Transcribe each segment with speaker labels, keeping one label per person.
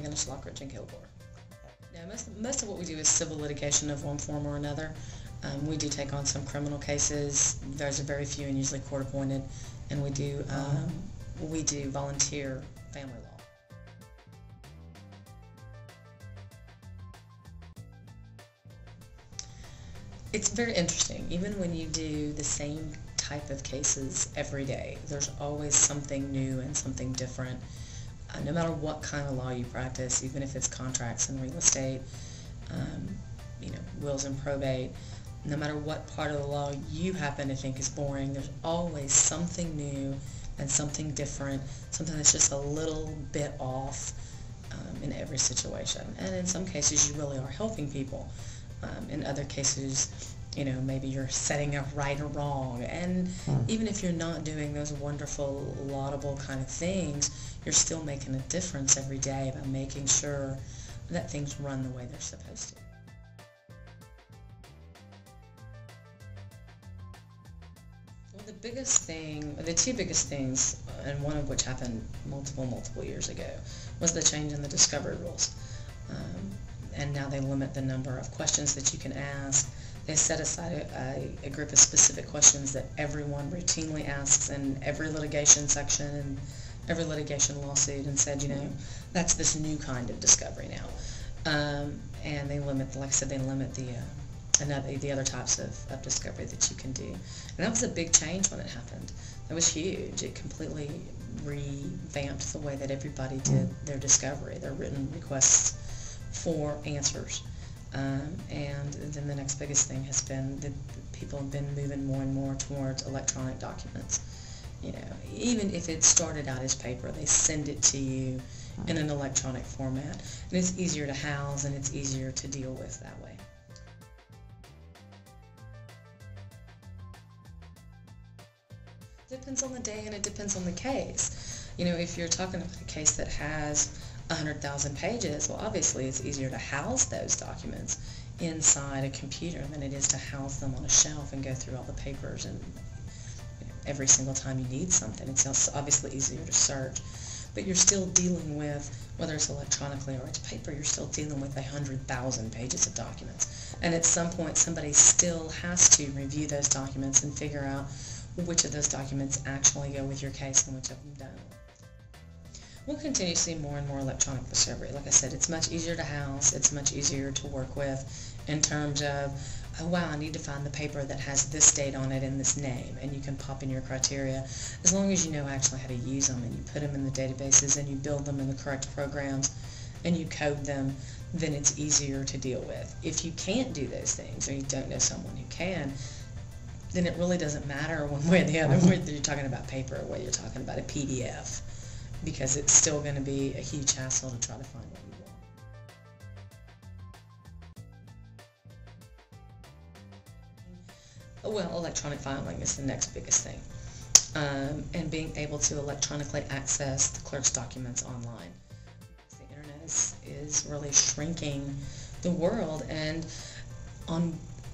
Speaker 1: against Lockridge and Kilgore. Now, most of what we do is civil litigation of one form or another. We do take on some criminal cases. Those are very few and usually court appointed, and we do volunteer family law. It's very interesting. Even when you do the same type of cases every day, there's always something new and something different. No matter what kind of law you practice, even if it's contracts and real estate, wills and probate, no matter what part of the law you happen to think is boring, there's always something new and something different, something that's just a little bit off in every situation. And in some cases, you really are helping people. In other cases, maybe you're setting up right or wrong. And even if you're not doing those wonderful, laudable kind of things, you're still making a difference every day by making sure that things run the way they're supposed to. Well, the two biggest things, and one of which happened multiple years ago, was the change in the discovery rules. And now they limit the number of questions that you can ask. They set aside a group of specific questions that everyone routinely asks in every litigation section and every litigation lawsuit, and said, that's this new kind of discovery now. And they limit, like I said, the other types of discovery that you can do. And that was a big change when it happened. That was huge. It completely revamped the way that everybody did their discovery, their written requests for answers. And then the next biggest thing has been that people have been moving more and more towards electronic documents. Even if it started out as paper, they send it to you in an electronic format. And it's easier to house and it's easier to deal with that way. It depends on the day and it depends on the case. If you're talking about a case that has 100,000 pages, well, obviously it's easier to house those documents inside a computer than it is to house them on a shelf and go through all the papers and every single time you need something. It's obviously easier to search, but you're still dealing with, whether it's electronically or it's paper, you're still dealing with 100,000 pages of documents. And at some point, somebody still has to review those documents and figure out which of those documents actually go with your case and which of them don't. We'll continue to see more and more electronic discovery. Like I said, it's much easier to house, it's much easier to work with in terms of, oh wow, I need to find the paper that has this date on it and this name, and you can pop in your criteria. As long as you know actually how to use them and you put them in the databases and you build them in the correct programs and you code them, then it's easier to deal with. If you can't do those things or you don't know someone who can, then it really doesn't matter one way or the other whether you're talking about paper or whether you're talking about a PDF, because it's still going to be a huge hassle to try to find what you want. Well, electronic filing is the next biggest thing, and being able to electronically access the clerk's documents online. The internet is really shrinking the world, and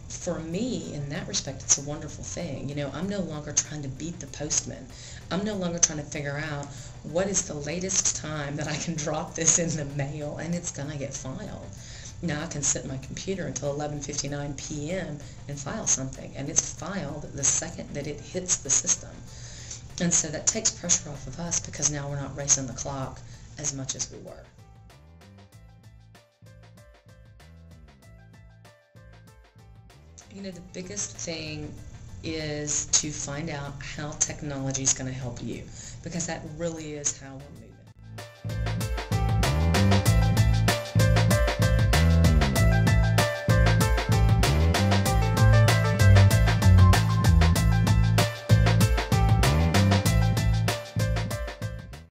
Speaker 1: for me, in that respect, it's a wonderful thing. I'm no longer trying to beat the postman. I'm no longer trying to figure out what is the latest time that I can drop this in the mail and it's going to get filed. Now I can sit at my computer until 11:59 p.m. and file something, and it's filed the second that it hits the system. And so that takes pressure off of us, because now we're not racing the clock as much as we were. The biggest thing is to find out how technology is going to help you, because that really is how we're moving.